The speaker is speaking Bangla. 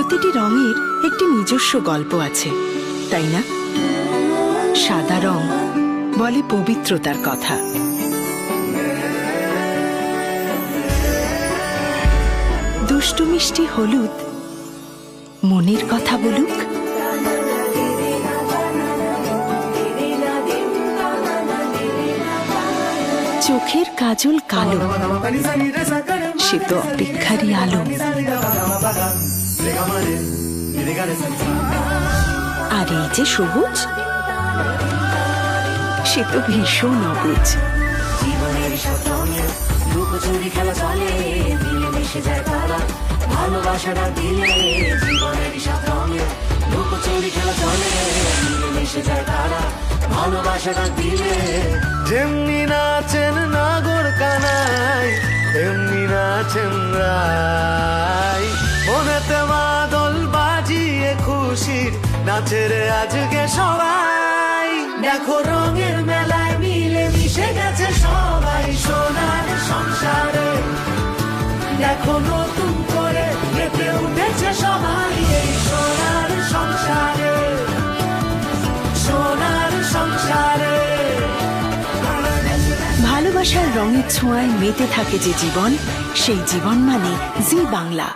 প্রতিটি রঙের একটি নিজস্ব গল্প আছে, তাই না? সাদা রং বলে পবিত্রতার কথা, দুষ্টু মিষ্টি হলুদ মনের কথা বলুক। চোখের কাজল কালো, সে তো অপেক্ষারই আলো। আর এই যে সবুজ, সে তো ভীষণ অবুঝ। যেমনি নাচেন নাগর কানাই, তেমনি নাচেন রাই। মনেতে মাদল বাজিয়ে খুশির নাচের আজকে সবাই। দেখো রঙের মেলায় মিলে মিশে গেছে সবাই সোনার সংসারে। দেখো নতুন করে মেতে উঠেছে সবাই এই সোনার সংসারে, সোনার সংসারে। ভালোবাসার রঙের ছোঁয়ায় মেতে থাকে যে জীবন, সেই জীবন মানে জি বাংলা।